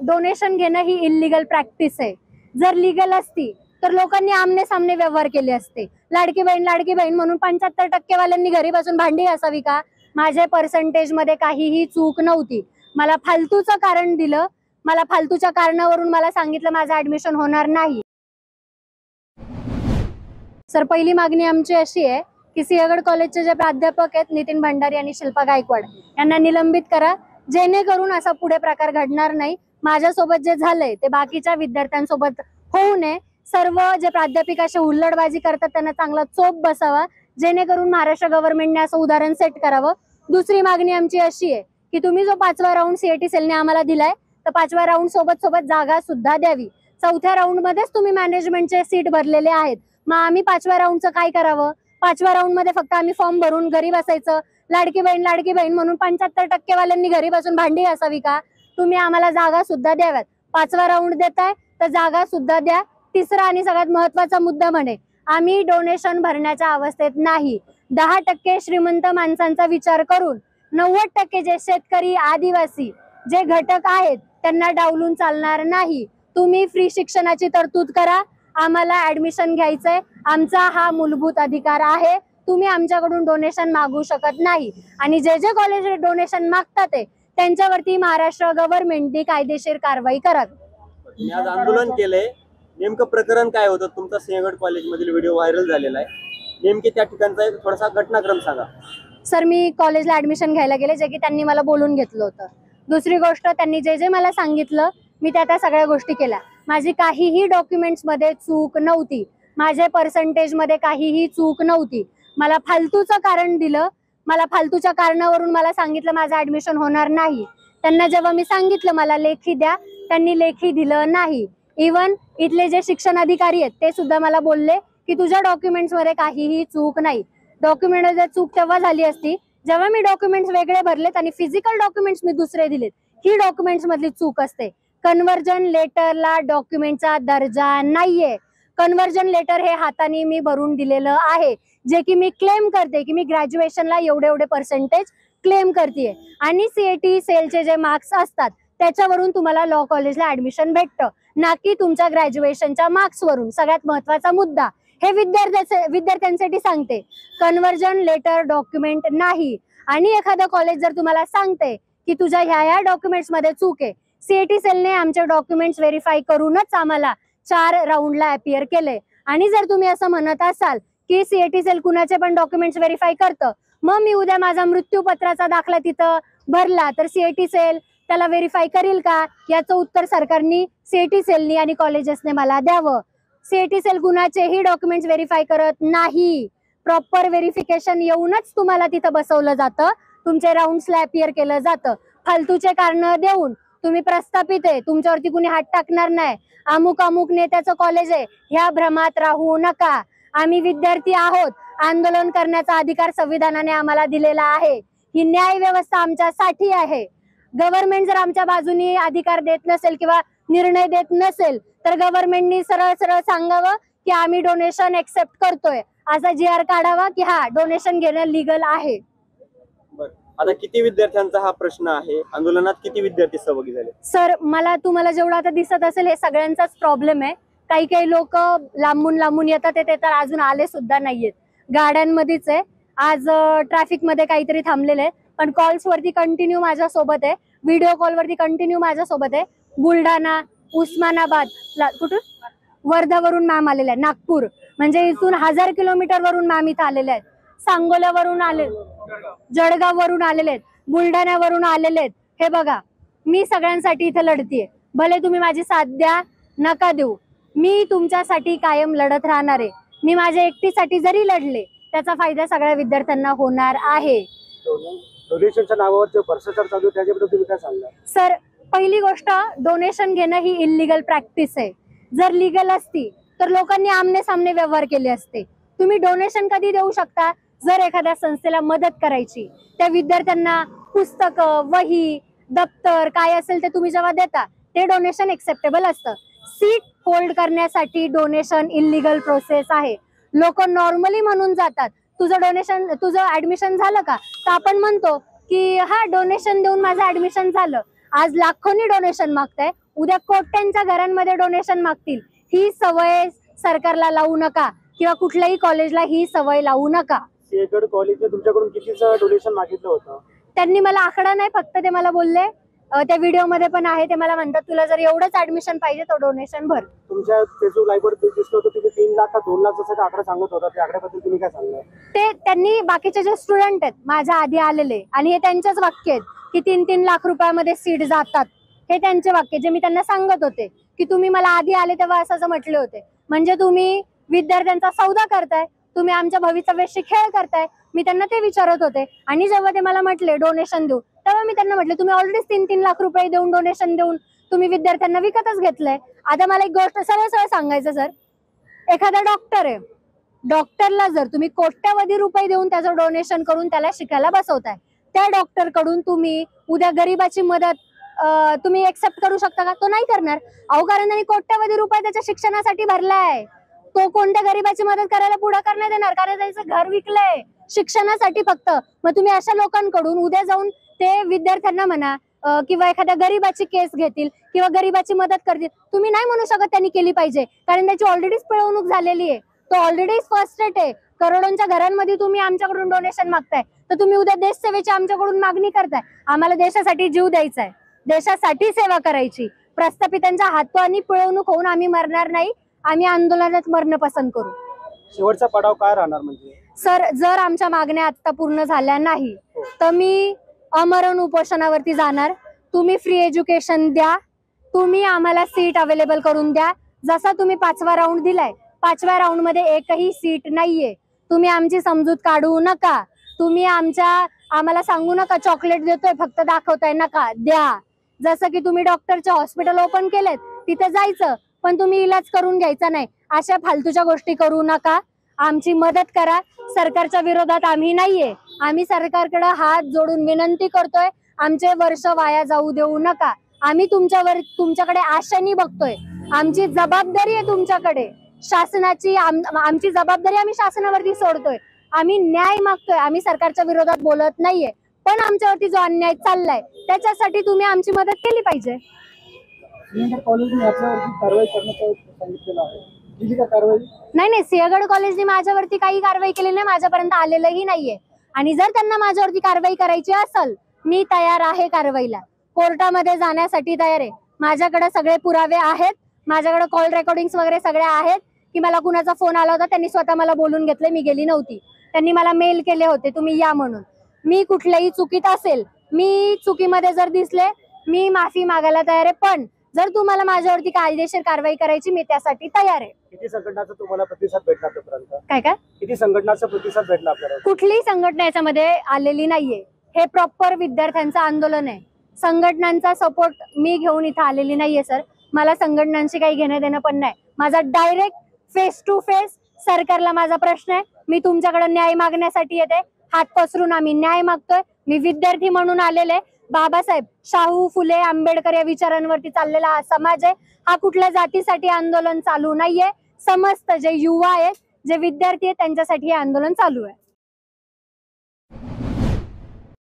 Donation घेणं ही illegal practice आहे। जर लीगल असती तर लोकांनी आमने सामने व्यवहार केले असते। लाडकी बहीण म्हणून 75% वाल्यांनी घरी बसून भांडी घासावी का? माझे पर्सेंटेज मध्ये काहीही चूक नव्हती। मला फालतूचं कारण दिलं, मला फालतूच्या कारणावरून मला सांगितलं माझं ऍडमिशन होणार नाही। सर, पहिली मागणी आमची अशी आहे की सिंहगड कॉलेजचे जे प्राध्यापक आहेत नितीन भंडारी आणि शिल्पा गायकवाड यांना निलंबित करा, जेणेकरून असा पुढे प्रकार घडणार नाही। माझ्यासोबत जे झालंय ते बाकीच्या विद्यार्थ्यांसोबत होऊ नये। सर्व जे प्राध्यापक असे हुल्लडबाजी करतात त्यांना चांगला चोप बसावा, जेणेकरून महाराष्ट्र गव्हर्नमेंटने असं उदाहरण सेट करावं। दुसरी मागणी आमची अशी आहे की तुम्ही जो 5वा राऊंड सीएटी सेलने आम्हाला दिलाय तर 5व्या राऊंड सोबत जागा सुद्धा द्यावी। 4थ्या राऊंड मध्येच तुम्ही मॅनेजमेंटचे सीट भरलेले आहेत, मग आम्ही 5व्या राऊंडचं काय करावं? 5व्या राऊंड मध्ये फक्त आम्ही फॉर्म भरून घरी बसायचं? लाडकी बहीण म्हणून 75% वाल्यांनी घरी बसून भांडी घासावी का? तुम्ही आम्हाला जागा सुद्धा द्याव्यात। 5वा राऊंड देताय तर जागा सुद्धा द्या। तिसरा आणि सगळ्यात महत्वाचा मुद्दा म्हणजे आम्ही डोनेशन भरण्याच्या अवस्थेत नाही। 10% श्रीमंत माणसांचा विचार करून 90% जे शेतकरी आदिवासी जे घटक आहेत त्यांना डावलून चालणार नाही। तुम्ही फ्री शिक्षणाची तरतूद करा, आम्हाला ऍडमिशन घ्यायचंय, आमचा हा मूलभूत अधिकार आहे। तुम्ही आमच्याकडून डोनेशन मागू शकत नाही आणि जे जे कॉलेज डोनेशन मागतात त्यांच्यावरती महाराष्ट्र गव्हर्नमेंटने कायदेशीर कारवाई करावी। मी आज आंदोलन केलंय, नेमकं प्रकरण काय होतं? तुमचा सिंहगड कॉलेज मधील व्हिडिओ व्हायरल झालेला आहे, नेमके त्या ठिकाणचा थोडासा घटनाक्रम सांगा। सर, मी कॉलेजला ऍडमिशन घ्यायला गेले, जे की त्यांनी मला बोलून घेतलं होतं। दुसरी गोष्ट, त्यांनी जे जे मला सांगितलं मी त्या सगळ्या गोष्टी केल्या। माझी काहीही डॉक्युमेंट्स मध्ये चूक नव्हती, माझे पर्सेंटेज मध्ये काहीही चूक नव्हती। मला फालतूचं कारण दिलं, मला फालतूच्या कारणावरून मला सांगितलं माझं ऍडमिशन होणार नाही। त्यांना जेव्हा मी सांगितलं मला लेखी द्या, त्यांनी लेखी दिलं नाही। इवन इथले जे शिक्षण अधिकारी आहेत ते सुद्धा मला बोलले की तुझ्या डॉक्युमेंट्स मध्ये काहीही चूक नाही। डॉक्युमेंट मध्ये चूक तेव्हा झाली असती जेव्हा मी डॉक्युमेंट्स वेगळे भरलेत आणि फिजिकल डॉक्युमेंट्स मी दुसरे दिलेत, ही डॉक्युमेंट्स मधली चूक असते। कन्व्हर्जन लेटरला डॉक्युमेंटचा दर्जा नाहीये। कन्व्हर्जन लेटर हे हाताने मी भरून दिलेलं आहे, जे की मी क्लेम करते की मी ग्रॅज्युएशनला एवढे पर्सेंटेज क्लेम करते आणि सीएटी सेलचे जे मार्क्स असतात त्याच्यावरून तुम्हाला लॉ कॉलेजला ऍडमिशन भेटतं, ना की तुमच्या ग्रॅज्युएशनच्या मार्क्स वरून। सगळ्यात महत्वाचा मुद्दा हे विद्यार्थ्यांसाठी सांगते, कन्व्हर्जन लेटर डॉक्युमेंट नाही। आणि एखादं कॉलेज जर तुम्हाला सांगते की तुझ्या ह्या डॉक्युमेंट्स मध्ये चूक आहे, सीएटी सेलने आमचे डॉक्युमेंट्स व्हेरीफाय करूनच आम्हाला 4 राऊंडला अपियर केले। आणि जर तुम्ही असं म्हणत असाल की सीएटी सेल कुणाचे पण डॉक्युमेंट्स व्हेरीफाय करतं, मग मी उद्या माझा मृत्यूपत्राचा दाखला तिथं भरला तर सीएटी सेल त्याला व्हेरीफाय करेल का? याचं उत्तर सरकारनी, सीएटी सेलनी आणि कॉलेजेसने मला द्यावं। सीएटी सेल कुणाचेही डॉक्युमेंट्स व्हेरीफाय करत नाही, प्रॉपर व्हेरिफिकेशन येऊनच तुम्हाला तिथं बसवलं जातं, तुमचे राऊंड्सला अपियर केलं जातं। फालतूचे कारण देऊन तुम्ही प्रस्थापित आहे, तुमच्यावरती कुणी हात टाकणार नाही, अमुक नेत्याचं कॉलेज आहे, ह्या भ्रमात राहू नका। आम्ही विद्यार्थी आहोत, आंदोलन करण्याचा अधिकार संविधानाने आम्हाला दिलेला आहे, ही न्याय व्यवस्था आमच्यासाठी आहे। गव्हर्नमेंट जर आमच्या बाजूनी अधिकार देत नसेल किंवा निर्णय देत नसेल तर गव्हर्नमेंटनी सरळ सांगावं की आम्ही डोनेशन एक्सेप्ट करतोय, असा GR काढावा की हा डोनेशन घेणं लीगल आहे। आता किती विद्यार्थ्यांचा हा प्रश्न आहे? आंदोलनात किती विद्यार्थी सहभागी झाले? सर, मला तुम्हाला जेवढं आता दिसत असेल हे सगळ्यांचाच प्रॉब्लेम आहे। काही लोक लांबून येतात, ते तर अजून आले सुद्धा नाहीयेत, गाड्यांमध्येच आहे। आज ट्रॅफिक मध्ये काहीतरी थांबलेले, पण कॉल्स वरती कंटिन्यू माझ्या सोबत आहे, व्हिडिओ कॉल वरती कंटिन्यू माझ्या सोबत आहे। बुलढाणा, उस्मानाबाद, कुठून वर्धावरून मॅम आलेले आहेत, नागपूर म्हणजे इथून 1000 किलोमीटर वरून मॅम इथं आलेले आहेत, सांगोल्यावरून आले, जळगाव वरून आलेले आहेत, बुलढाण्यावरून आलेले आहेत। हे बघा, मी सगळ्यांसाठी इथे लढतीये, भले तुम्ही माझी साथ द्या नका देऊ, मी तुमच्यासाठी कायम लढत राहणार आहे। मी माझ्या एकटीसाठी जरी लढले त्याचा फायदा सगळ्या विद्यार्थ्यांना होणार आहे। डोनेशनच्या नावावर जे भ्रष्टाचार चालू आहे त्याच्याबद्दल तुम्ही काय सांगणार? सर, पहिली गोष्ट, डोनेशन घेणं ही इल्लीगल प्रॅक्टिस आहे। जर लीगल असती तर लोकांनी आमने सामने व्यवहार केले असते। तुम्ही डोनेशन कधी देऊ शकता? जर एखाद्या संस्थेला मदत करायची, त्या विद्यार्थ्यांना पुस्तकं, वही, दप्तर काय असेल ते तुम्ही जेव्हा देता ते डोनेशन एक्सेप्टेबल असतं। सीट होल्ड करण्यासाठी डोनेशन इल्लीगल प्रोसेस आहे। लोक नॉर्मली म्हणून जातात तुझं ऍडमिशन झालं का, तर आपण म्हणतो की हा डोनेशन देऊन माझं ऍडमिशन झालं, आज लाखोंनी डोनेशन मागताय, उद्या कोट्यांच्या घरांमध्ये डोनेशन मागतील. ही सवय सरकारला लावू नका किंवा कुठल्याही कॉलेजला ही सवय लावू नका. सिंहगड कॉलेजने तुमच्याकडून कितीचं डोनेशन मागितलं होतं? त्यांनी मला आकडा नाही, फक्त ते मला बोलले, त्या व्हिडिओ मध्ये पण आहे, ते मला म्हणतात तुला जर एवढंच ऍडमिशन पाहिजे तर डोनेशन भर. तुमच्या फेसबुक लाईव्हवर दिसलं होतं की 3 लाख का 2 लाख जसं आकडा सांगत होता, त्या आकड्याबद्दल तुम्ही काय सांगणार? ते त्यांनी बाकीचे जे स्टुडंट आहेत माझ्या आधी आलेले, आणि हे त्यांचेच वाक्य आहेत की 3-3 लाख रुपयामध्ये सीट जातात, हे त्यांचे वाक्य जे मी त्यांना सांगत होते की तुम्ही मला आधी आले तेव्हा असं म्हटले होते, म्हणजे तुम्ही विद्यार्थ्यांचा सौदा करताय, तुम्ही आमच्या भवितव्याशी खेळ करताय. मी त्यांना ते विचारत होते. आणि जेव्हा ते मला म्हटले डोनेशन देऊ, तेव्हा मी त्यांना म्हटले तुम्ही ऑलरेडी 3-3 लाख रुपये देऊन डोनेशन देऊन तुम्ही विद्यार्थ्यांना विकतच घेतलंय. आता मला एक गोष्ट सरळ सरळ सांगायचं सर, एखादा डॉक्टर आहे, डॉक्टरला जर तुम्ही कोट्यावधी रुपये देऊन त्याचं डोनेशन करून त्याला शिकायला बसवताय, त्या डॉक्टर कडून तुम्ही उद्या गरीबाची मदत तुम्ही एक्सेप्ट करू शकता का? तो नाही करणार. अहो, कारण त्यांनी कोट्यावधी रुपये त्याच्या शिक्षणासाठी भरलाय. तो कोणत्या गरीबाची मदत करायला पुढाकार नाही देणार, कारण त्याचं घर विकलंय शिक्षणासाठी फक्त. मग तुम्ही अशा लोकांकडून उद्या जाऊन ते विद्यार्थ्यांना म्हणा किंवा एखाद्या गरीबाची केस घेतील किंवा गरीबाची मदत करतील, तुम्ही नाही म्हणू शकत त्यांनी केली पाहिजे, कारण त्याची ऑलरेडीच पिळवणूक झालेली आहे. तो ऑलरेडी फर्स्ट रेट आहे. करोडोंच्या घरांमध्ये तुम्ही आमच्याकडून डोनेशन मागताय, तर तुम्ही उद्या देश सेवेची आमच्याकडून मागणी करताय. आम्हाला देशासाठी जीव द्यायचा आहे, देशासाठी सेवा करायची. प्रस्थापितांच्या हातवानी पिळवणूक होऊन आम्ही मरणार नाही. आम्ही आंदोलनात मरणं पसंत करू. शेवटचा पडाव काय राहणार म्हणजे? सर, जर आमच्या मागण्या आता पूर्ण झाल्या नाही तर मी अमरण उपोषणावरती जाणार. तुम्ही फ्री एज्युकेशन द्या, तुम्ही आम्हाला सीट अवेलेबल करून द्या. जसा तुम्ही 5वा राऊंड दिलाय, 5व्या राऊंड मध्ये एकही सीट नाहीये. तुम्ही आमची समजूत काढू नका. तुम्ही आम्हाला सांगू नका चॉकलेट देतोय फक्त दाखवताय, नका द्या. जसं की तुम्ही डॉक्टरचे हॉस्पिटल ओपन केलेत, तिथे जायचं पण तुम्ही इलाज करून घ्यायचा नाही. अशा फालतूच्या गोष्टी करू नका. आमची मदत करा. सरकारच्या विरोधात आम्ही नाहीये. आम्ही सरकारकडे हात जोडून विनंती करतोय, आमचे वर्ष वाया जाऊ देऊ नका. आम्ही तुमच्याकडे आशेने बघतोय. आमची जबाबदारी आहे तुमच्याकडे, शासनाची आमची जबाबदारी आम्ही शासनावरती सोडतोय. आम्ही न्याय मागतोय. आम्ही सरकारच्या विरोधात बोलत नाहीये, पण आमच्यावरती जो अन्याय चाललाय त्याच्यासाठी तुम्ही आमची मदत केली पाहिजे. कॉलेजने याच्यावरती कारवाई करण्याचं सांगितलेलं आहे, केली का कारवाई? नाही, सिंहगड कॉलेजने माझ्यावरती काही कारवाई केली नाही, माझ्यापर्यंत आलेलंही नाहीये. आणि जर त्यांना माझ्यावरती कारवाई करायची असेल, मी तयार आहे कारवाईला. कोर्टामध्ये जाण्यासाठी तयार आहे. माझ्याकडे सगळे पुरावे आहेत. माझ्याकडे कॉल रेकॉर्डिंग वगैरे सगळे आहेत की मला कुणाचा फोन आला होता, त्यांनी स्वतः मला बोलून घेतले, मी गेली नव्हती. त्यांनी मला मेल केले होते तुम्ही या म्हणून. मी कुठल्याही चुकीत असेल, मी चुकीमध्ये जर दिसले, मी माफी मागायला तयार आहे. पण जर तुम्हाला माझ्यावरती कायदेशीर कारवाई करायची, मी त्यासाठी तयार आहे. किती संघटनाचा तुम्हाला प्रतिसाद भेटला आतापर्यंत? काय किती संघटनाचा प्रतिसाद भेटला आपल्याला? कुठलीही संघटना याच्यामध्ये आलेली नाहीये. हे प्रॉपर विद्यार्थ्यांचं आंदोलन आहे. संघटनांचा सपोर्ट मी घेऊन इथं आलेली नाहीये सर. मला संघटनांशी काही घेणं देणं पण नाही. माझा डायरेक्ट फेस टू फेस सरकारला माझा प्रश्न आहे. मी तुमच्याकडे न्याय मागण्यासाठी येते. हात पसरून आम्ही न्याय मागतोय. मी विद्यार्थी म्हणून आलेले. बाबासाहेब, शाहू फुले, आंबेडकर या विचारांवरती चाललेला हा समाज आहे. हा कुठल्या जातीसाठी आंदोलन चालू नाहीये. समस्त जे युवा आहेत, जे विद्यार्थी आहेत, त्यांच्यासाठी हे आंदोलन चालू आहे.